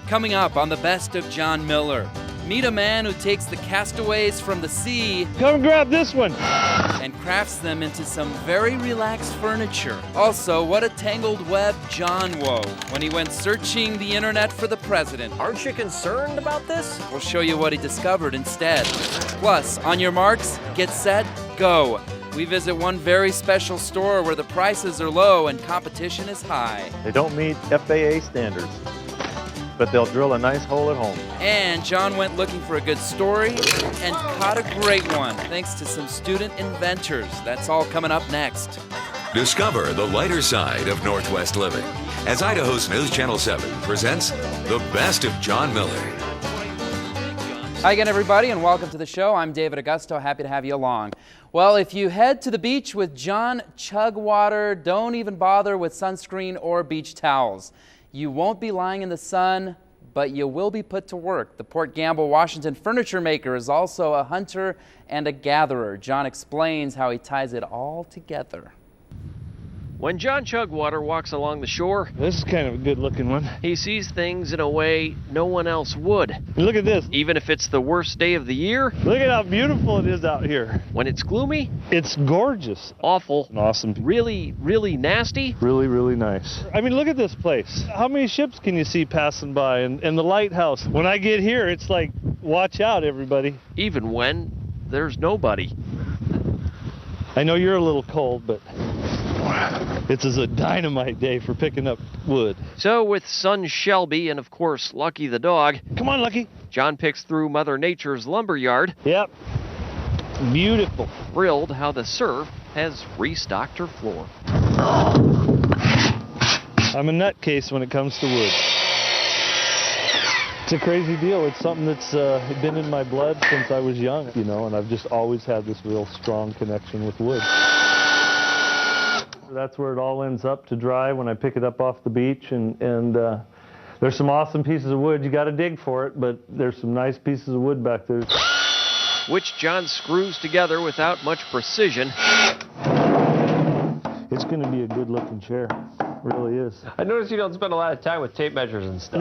Coming up on the Best of John Miller, meet a man who takes the castaways from the sea Come and grab this one. and crafts them into some very relaxed furniture. Also, what a tangled web John wove when he went searching the internet for the president. Aren't you concerned about this? We'll show you what he discovered instead. Plus, on your marks, get set, go. We visit one very special store where the prices are low and competition is high. They don't meet FAA standards, but they'll drill a nice hole at home. And John went looking for a good story and caught a great one, thanks to some student inventors. That's all coming up next. Discover the lighter side of Northwest living as Idaho's News Channel 7 presents The Best of John Miller. Hi again, everybody, and welcome to the show. I'm David Augusto. Happy to have you along. Well, if you head to the beach with John Chug Water, don't even bother with sunscreen or beach towels. You won't be lying in the sun, but you will be put to work. The Port Gamble, Washington furniture maker is also a hunter and a gatherer. John explains how he ties it all together. When John Chugwater walks along the shore, This is kind of a good looking one. he sees things in a way no one else would. Look at this. Even if it's the worst day of the year, Look at how beautiful it is out here. when it's gloomy, It's gorgeous. awful, An awesome. really, really nasty, Really, really nice. I mean, look at this place. How many ships can you see passing by? And the lighthouse. When I get here, it's like, watch out, everybody. even when there's nobody. I know you're a little cold, but this is a dynamite day for picking up wood. So with son Shelby and of course Lucky the dog, Come on, Lucky. John picks through Mother Nature's lumberyard, Yep. Beautiful. thrilled how the surf has restocked her floor. I'm a nutcase when it comes to wood. It's a crazy deal. It's something that's been in my blood since I was young, you know, and I've just always had this real strong connection with wood. That's where it all ends up to dry when I pick it up off the beach, and there's some awesome pieces of wood. You got to dig for it, but there's some nice pieces of wood back there. Which John screws together without much precision. It's going to be a good-looking chair. It really is. I notice you don't spend a lot of time with tape measures and stuff.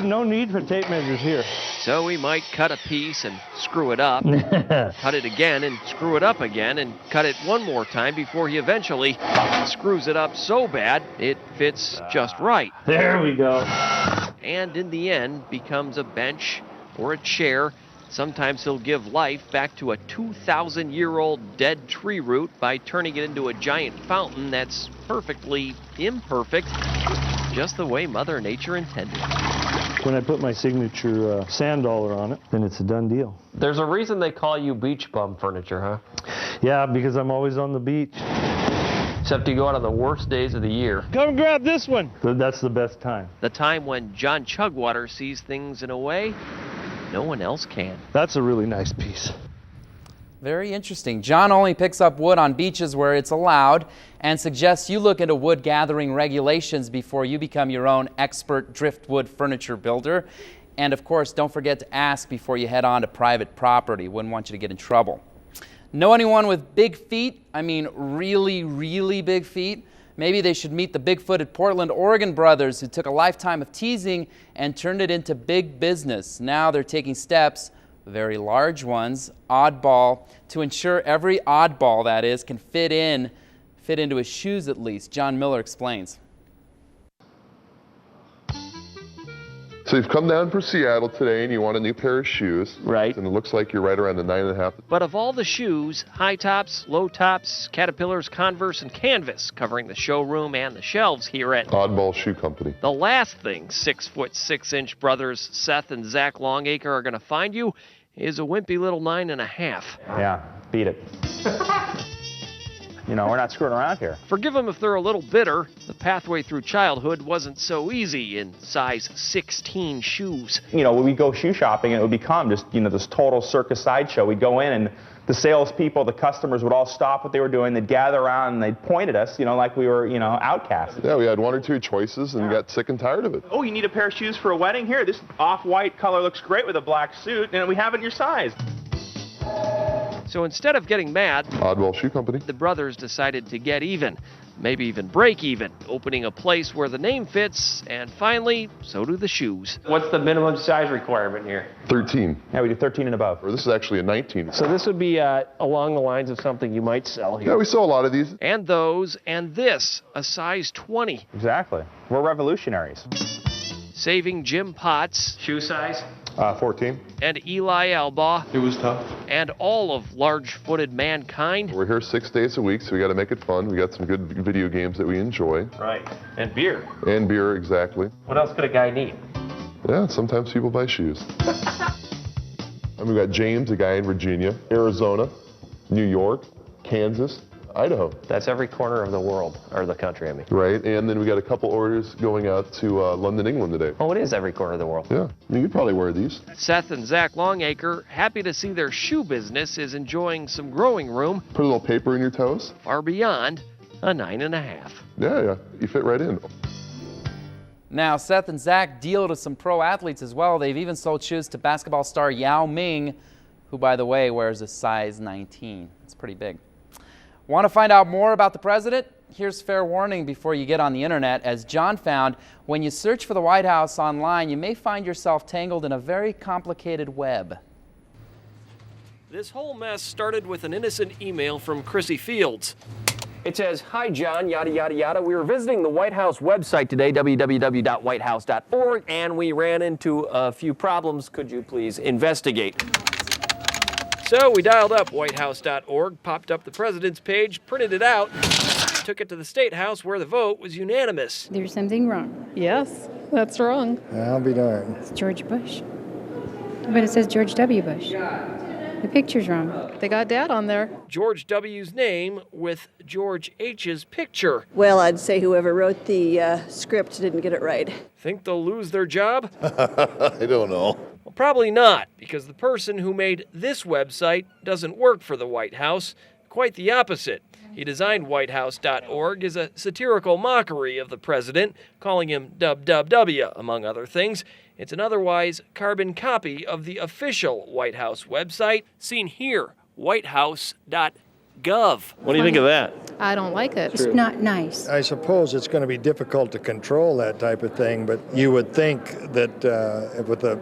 No need for tape measures here. So he might cut a piece and screw it up, cut it again and screw it up again, and cut it one more time before he eventually screws it up so bad it fits just right. There we go. And in the end becomes a bench or a chair. Sometimes he'll give life back to a 2,000-year-old dead tree root by turning it into a giant fountain that's perfectly imperfect, just the way Mother Nature intended. When I put my signature sand dollar on it, then it's a done deal. There's a reason they call you beach bum furniture, huh? Yeah, because I'm always on the beach. Except you go out on the worst days of the year. Come and grab this one. That's the best time. The time when John Chugwater sees things in a way no one else can. That's a really nice piece. Very interesting. John only picks up wood on beaches where it's allowed and suggests you look into wood gathering regulations before you become your own expert driftwood furniture builder. And of course, don't forget to ask before you head on to private property. Wouldn't want you to get in trouble. Know anyone with big feet? I mean, really, really big feet? Maybe they should meet the Bigfooted Portland, Oregon brothers who took a lifetime of teasing and turned it into big business. Now they're taking steps, very large ones, oddball, to ensure every oddball, that is, can fit into his shoes at least. John Miller explains. So you've come down from Seattle today and you want a new pair of shoes. Right. And it looks like you're right around the 9.5. But of all the shoes, high tops, low tops, Caterpillars, Converse, and Canvas covering the showroom and the shelves here at Oddball Shoe Company. the last thing 6'6" brothers Seth and Zach Longacre are going to find you is a wimpy little 9.5. Yeah, beat it. You know, we're not screwing around here. Forgive them if they're a little bitter. The pathway through childhood wasn't so easy in size 16 shoes. You know, when we go shoe shopping, it would become just, you know, this total circus sideshow. We'd go in and the salespeople, the customers would all stop what they were doing. They'd gather around and they'd point at us, you know, like we were, you know, outcasts. Yeah, we had one or two choices and got sick and tired of it. Oh, you need a pair of shoes for a wedding? Here, this off-white color looks great with a black suit, and we have it in your size. So instead of getting mad, Oddball Shoe Company. the brothers decided to get even. maybe even break even, opening a place where the name fits, and finally, so do the shoes. What's the minimum size requirement here? 13. Yeah, we do 13 and above. Or this is actually a 19. So this would be along the lines of something you might sell here. Yeah, we sell a lot of these. And those, and this, a size 20. Exactly. We're revolutionaries. Saving Jim Potts. Shoe size? 14. And Eli Albaugh. It was tough. And all of large-footed mankind. We're here 6 days a week, so we got to make it fun. We got some good video games that we enjoy. Right. And beer. And beer, exactly. What else could a guy need? Yeah, sometimes people buy shoes. And we got James, a guy in Virginia, Arizona, New York, Kansas, Idaho. That's every corner of the world, or the country, I mean. Right, and then we got a couple orders going out to London, England today. Oh, it is every corner of the world. Yeah, I mean, you'd probably wear these. Seth and Zach Longacre, happy to see their shoe business is enjoying some growing room. Put a little paper in your toes. Far beyond a 9.5. Yeah, you fit right in. Now, Seth and Zach deal to some pro athletes as well. They've even sold shoes to basketball star Yao Ming, who, by the way, wears a size 19. It's pretty big. Want to find out more about the president? Here's fair warning before you get on the internet. As John found, when you search for the White House online, you may find yourself tangled in a very complicated web. This whole mess started with an innocent email from Chrissy Fields. It says, "Hi John, yada yada yada. We were visiting the White House website today, www.whitehouse.org, and we ran into a few problems. Could you please investigate?" So we dialed up whitehouse.org, popped up the president's page, printed it out, took it to the State House where the vote was unanimous. There's something wrong. Yes, that's wrong. I'll be darned. It's George Bush. But it says George W. Bush. The picture's wrong. They got Dad on there. George W.'s name with George H.'s picture. Well, I'd say whoever wrote the script didn't get it right. Think they'll lose their job? I don't know. Well, probably not, because the person who made this website doesn't work for the White House. Quite the opposite. He designed whitehouse.org as a satirical mockery of the president, calling him WWW, among other things. It's an otherwise carbon copy of the official White House website, seen here, whitehouse.gov. What do you think of that? I don't like it. It's not nice. I suppose it's going to be difficult to control that type of thing, but you would think that with the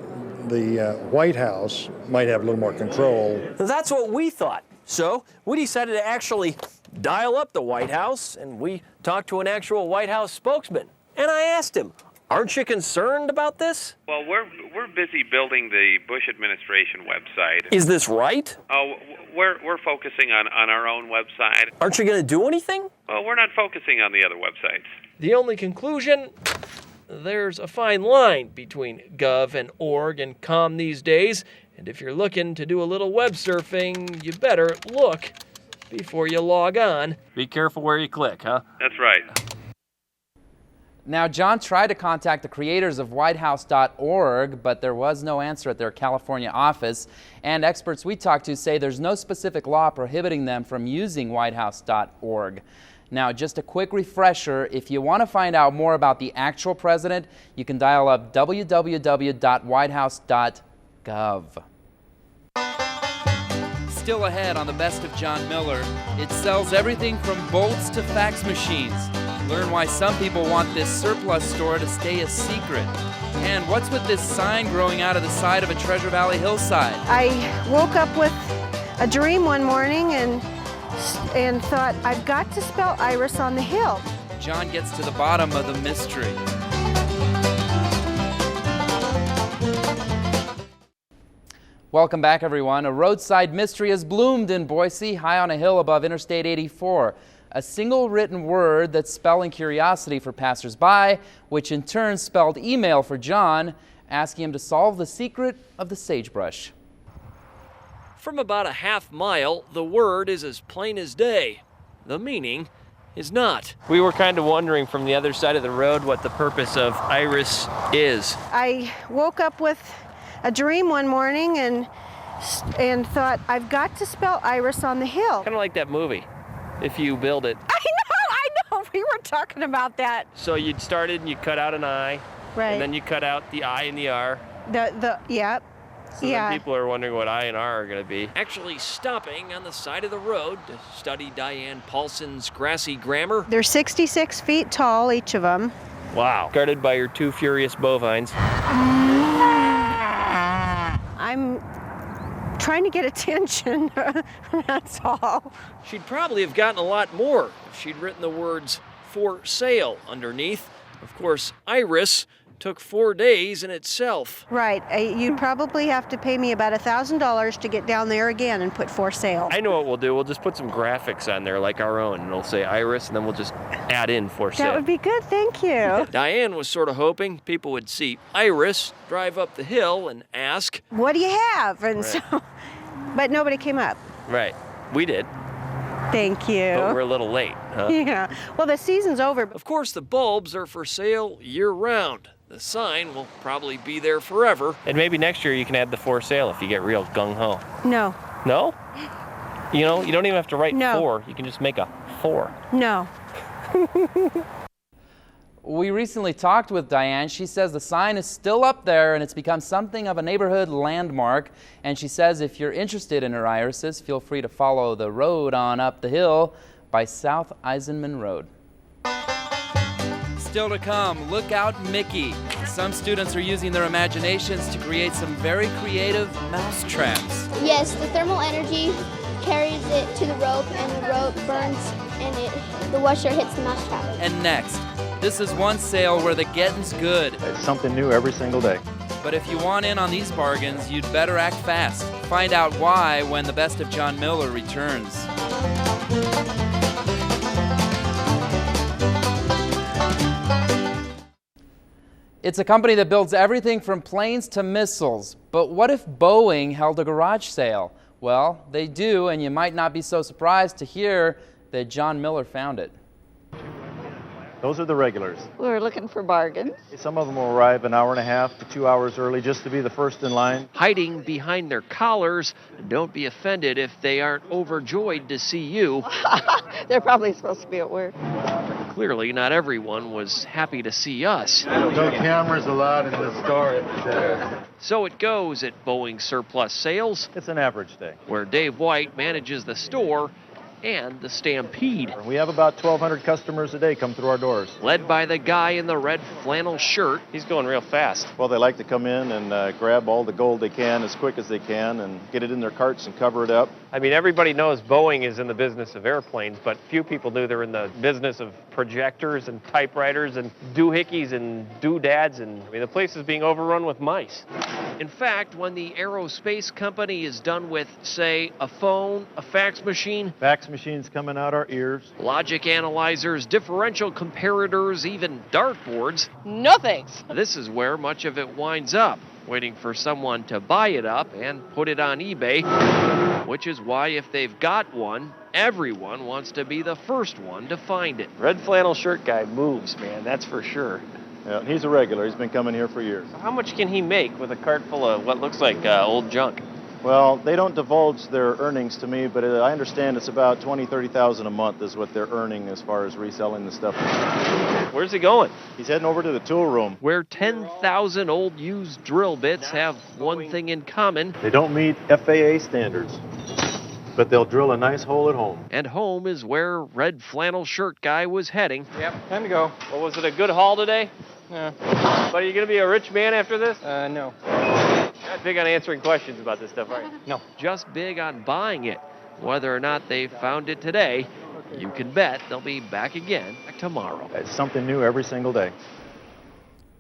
White House might have a little more control. That's what we thought. So we decided to actually dial up the White House, and we talked to an actual White House spokesman. And I asked him, aren't you concerned about this? Well, we're busy building the Bush administration website. Is this right? Oh, we're focusing on our own website. Aren't you going to do anything? Well, we're not focusing on the other websites. The only conclusion? There's a fine line between gov and org and com these days, and if you're looking to do a little web surfing, you better look before you log on. Be careful where you click, huh? That's right. Now, John tried to contact the creators of whitehouse.org, but there was no answer at their California office, and experts we talked to say there's no specific law prohibiting them from using whitehouse.org. Now, just a quick refresher, if you want to find out more about the actual president, you can dial up www.whitehouse.gov. Still ahead on the Best of John Miller, it sells everything from bolts to fax machines. Learn why some people want this surplus store to stay a secret. And what's with this sign growing out of the side of a Treasure Valley hillside? I woke up with a dream one morning and thought, I've got to spell Iris on the hill. John gets to the bottom of the mystery. Welcome back, everyone. A roadside mystery has bloomed in Boise, high on a hill above Interstate 84. A single written word that's spelling curiosity for passersby, which in turn spelled email for John, asking him to solve the secret of the sagebrush. From about a half mile, the word is as plain as day. The meaning is not. We were kind of wondering from the other side of the road what the purpose of Iris is. I woke up with a dream one morning and thought, I've got to spell Iris on the hill. Kind of like that movie, If You Build It. I know, we were talking about that. So you'd started and you cut out an I, right, and then you cut out the I and the R. Yeah. So Yeah. then people are wondering what I and R are going to be. Actually stopping on the side of the road to study Diane Paulson's grassy grammar. They're 66 feet tall, each of them. Wow. Guarded by your two furious bovines. I'm trying to get attention, that's all. She'd probably have gotten a lot more if she'd written the words "for sale" underneath. Of course, Iris took 4 days in itself. Right, you'd probably have to pay me about $1,000 to get down there again and put for sale. I know what we'll do. We'll just put some graphics on there like our own, and it'll say Iris, and then we'll just add in for sale. That would be good, thank you. Diane was sort of hoping people would see Iris drive up the hill and ask, What do you have? And so, but nobody came up. Right. We did. Thank you. But we're a little late, huh? Yeah. Well, the season's over. Of course, the bulbs are for sale year-round. The sign will probably be there forever. And maybe next year you can add the for sale if you get real gung-ho. No. No? You know, you don't even have to write No. 4. You can just make a 4. No. We recently talked with Diane. She says the sign is still up there and it's become something of a neighborhood landmark. And she says if you're interested in her irises, feel free to follow the road on up the hill by South Eisenman Road. Still to come, look out Mickey. Some students are using their imaginations to create some very creative mousetraps. Yes, the thermal energy carries it to the rope, and the rope burns, and the washer hits the mousetrap. And next, this is one sale where the getting's good. It's something new every single day. But if you want in on these bargains, you'd better act fast. Find out why when the Best of John Miller returns. It's a company that builds everything from planes to missiles. But what if Boeing held a garage sale? Well, they do, and you might not be so surprised to hear that John Miller found it. Those are the regulars. We're looking for bargains. Some of them will arrive an hour and a half to 2 hours early just to be the first in line. Hiding behind their collars, don't be offended if they aren't overjoyed to see you. They're probably supposed to be at work. Clearly, not everyone was happy to see us. No cameras allowed in the store. So it goes at Boeing Surplus Sales. It's an average day. Where Dave White manages the store and the Stampede. We have about 1,200 customers a day come through our doors. Led by the guy in the red flannel shirt. He's going real fast. Well, they like to come in and grab all the gold they can as quick as they can and get it in their carts and cover it up. I mean, everybody knows Boeing is in the business of airplanes, but few people knew they're in the business of projectors and typewriters and doohickeys and doodads, and I mean, the place is being overrun with mice. In fact, when the aerospace company is done with, say, a phone, a fax machine, machines coming out our ears, logic analyzers, differential comparators, even dartboards. No thanks. This is where much of it winds up, waiting for someone to buy it up and put it on eBay, which is why if they've got one, everyone wants to be the first one to find it. Red flannel shirt guy moves, man, that's for sure. Yeah, he's a regular. He's been coming here for years. How much can he make with a cart full of what looks like old junk? Well, they don't divulge their earnings to me, but I understand it's about $20,000-$30,000 a month is what they're earning as far as reselling the stuff. Where's he going? He's heading over to the tool room. Where 10,000 old used drill bits have one thing in common. They don't meet FAA standards, but they'll drill a nice hole at home. And home is where red flannel shirt guy was heading. Yep, time to go. Well, was it a good haul today? Yeah. But are you going to be a rich man after this? No. Not big on answering questions about this stuff, are you? No. Just big on buying it. Whether or not they found it today, you can bet they'll be back again tomorrow. It's something new every single day.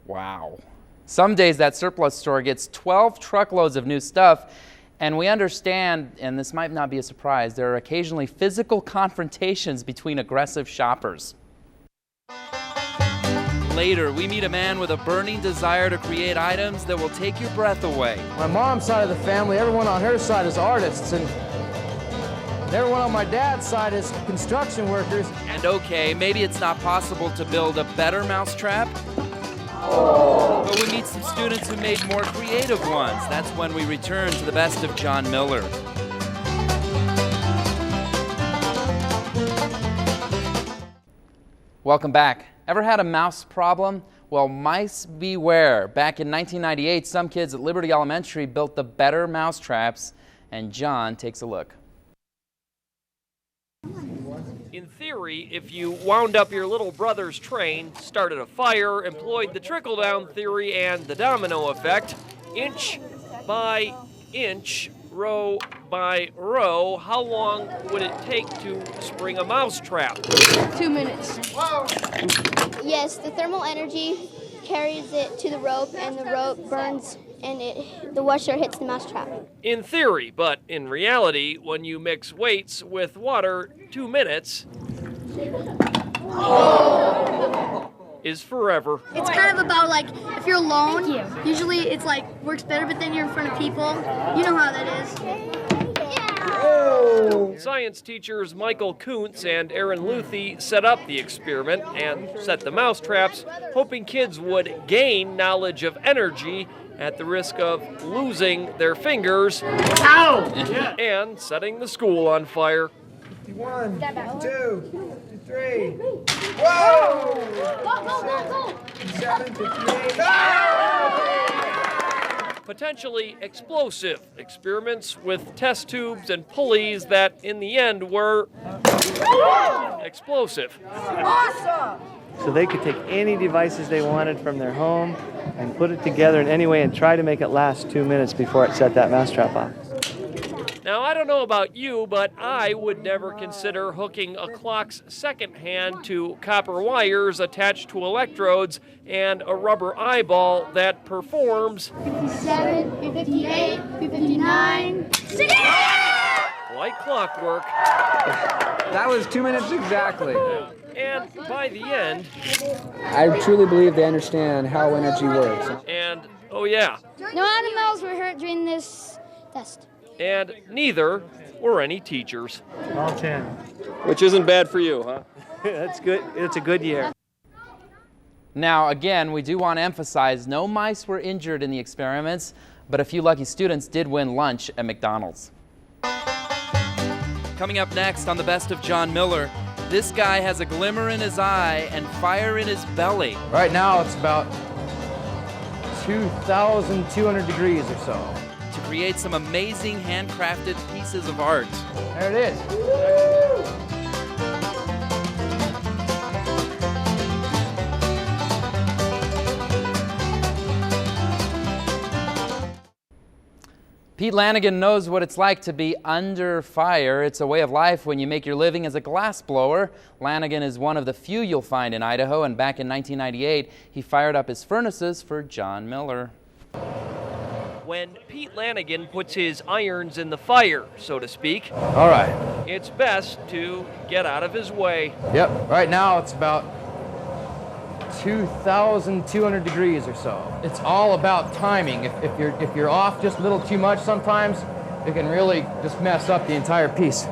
Wow. Some days that surplus store gets 12 truckloads of new stuff, and we understand, and this might not be a surprise, there are occasionally physical confrontations between aggressive shoppers. Later, we meet a man with a burning desire to create items that will take your breath away. My mom's side of the family, everyone on her side is artists, and everyone on my dad's side is construction workers. And okay, maybe it's not possible to build a better mousetrap, but we meet some students who made more creative ones. That's when we return to the Best of John Miller. Welcome back. Ever had a mouse problem? Well, mice beware. Back in 1998, some kids at Liberty Elementary built the better mousetraps, and John takes a look. In theory, if you wound up your little brother's train, started a fire, employed the trickle-down theory and the domino effect, inch by inch, row by row, how long would it take to spring a mousetrap? 2 minutes. Yes, the thermal energy carries it to the rope, and the rope burns, and the washer hits the mousetrap. In theory, but in reality, when you mix weights with water, 2 minutes is forever. It's kind of about like if you're alone, usually it's like works better, but then you're in front of people. You know how that is. Science teachers Michael Kuntz and Aaron Luthi set up the experiment and set the mousetraps, hoping kids would gain knowledge of energy at the risk of losing their fingers and setting the school on fire. 1, 2, 3. Whoa! 7, 58. Potentially explosive experiments with test tubes and pulleys that in the end were explosive. Awesome! So they could take any devices they wanted from their home and put it together in any way and try to make it last 2 minutes before it set that mousetrap off. Now, I don't know about you, but I would never consider hooking a clock's second hand to copper wires attached to electrodes and a rubber eyeball that performs 57, 58, 59, 60! like clockwork. That was 2 minutes exactly. And by the end, I truly believe they understand how energy works. And, oh yeah. No animals were hurt during this test. And neither were any teachers. All 10. Which isn't bad for you, huh? That's good. It's a good year. Now, again, we do want to emphasize no mice were injured in the experiments, but a few lucky students did win lunch at McDonald's. Coming up next on the Best of John Miller, this guy has a glimmer in his eye and fire in his belly. Right now it's about 2,200 degrees or so. To create some amazing handcrafted pieces of art. There it is. Pete Lanigan knows what it's like to be under fire. It's a way of life when you make your living as a glass blower. Lanigan is one of the few you'll find in Idaho, and back in 1998, he fired up his furnaces for John Miller. When Pete Lanigan puts his irons in the fire, so to speak, all right, it's best to get out of his way. Yep, right now it's about 2,200 degrees or so. It's all about timing. If you're off just a little too much sometimes, it can really just mess up the entire piece.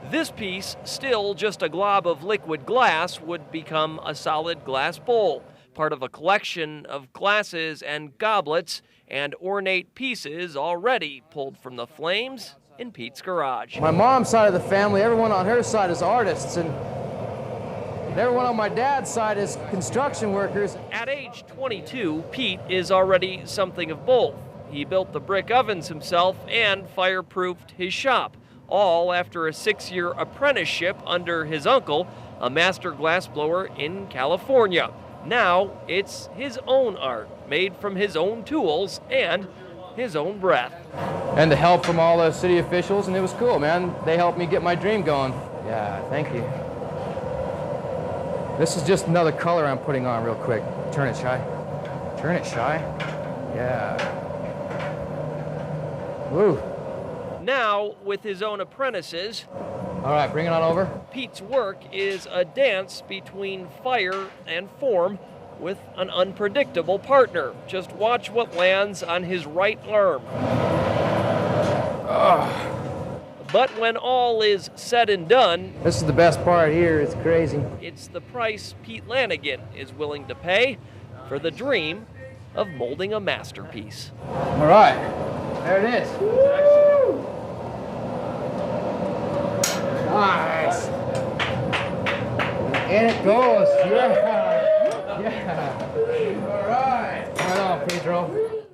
This piece, still just a glob of liquid glass, would become a solid glass bowl, part of a collection of glasses and goblets and ornate pieces already pulled from the flames in Pete's garage. My mom's side of the family, everyone on her side is artists, and everyone on my dad's side is construction workers. At age 22, Pete is already something of both. He built the brick ovens himself and fireproofed his shop, all after a 6-year apprenticeship under his uncle, a master glassblower in California. Now it's his own art, made from his own tools and his own breath. And the help from all the city officials, and it was cool, man. They helped me get my dream going. Yeah, thank you. This is just another color I'm putting on real quick. Turn it shy. Turn it shy. Yeah. Woo. Now, with his own apprentices, all right, bring it on over. Pete's work is a dance between fire and form with an unpredictable partner. Just watch what lands on his right arm. But when all is said and done, this is the best part here. It's crazy. It's the price Pete Lanigan is willing to pay for the dream of molding a masterpiece. All right, there it is. Woo! Nice. And it goes. Yeah. Yeah. All right. Right on, Pedro.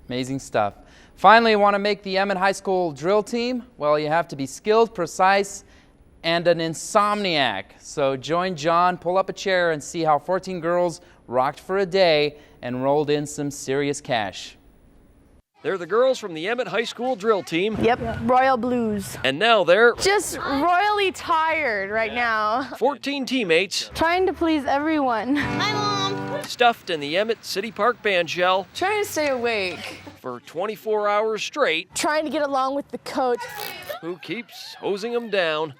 Amazing stuff. Finally, want to make the Emmett High School drill team? Well, you have to be skilled, precise, and an insomniac. So join John, pull up a chair, and see how 14 girls rocked for a day and rolled in some serious cash. They're the girls from the Emmett High School drill team. Yep, Royal Blues. And now they're Just royally tired right now. 14 teammates Trying to please everyone. Hi, Mom. stuffed in the Emmett City Park band shell Trying to stay awake. for 24 hours straight. Trying to get along with the coach. Who keeps hosing them down.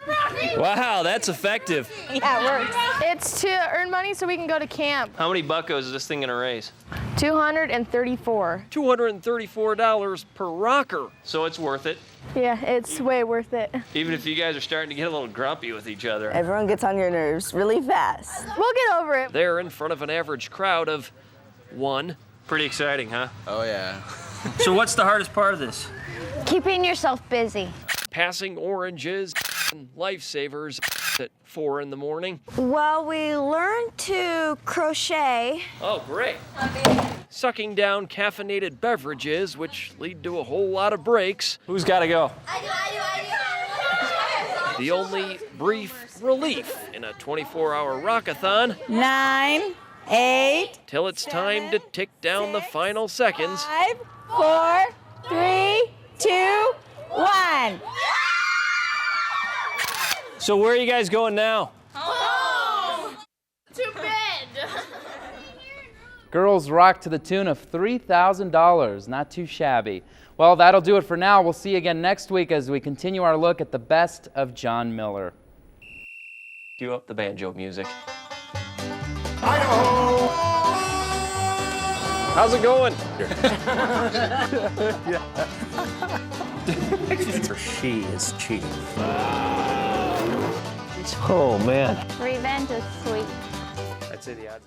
Wow, that's effective. Yeah, it works. It's to earn money so we can go to camp. How many buckos is this thing gonna raise? 234. $234 per rocker, so it's worth it. Yeah, it's way worth it. Even if you guys are starting to get a little grumpy with each other. Everyone gets on your nerves really fast. We'll get over it. They're in front of an average crowd of one. Pretty exciting, huh? Oh, yeah. So what's the hardest part of this? Keeping yourself busy. Passing oranges and lifesavers at 4 in the morning. Well, we learned to crochet. Oh, great. Sucking down caffeinated beverages, which lead to a whole lot of breaks. Who's got to go? The only brief relief in a 24-hour rock-a-thon. 9, 8, till it's time to tick down the final seconds. 5, 4, 3, 2, 1. So where are you guys going now? Home! To bed! Girls rocked to the tune of $3,000. Not too shabby. Well, that'll do it for now. We'll see you again next week as we continue our look at the best of John Miller. Cue up the banjo music. Idaho! How's it going? She is cheap. Oh, man. Revenge is sweet. I'd say the odds.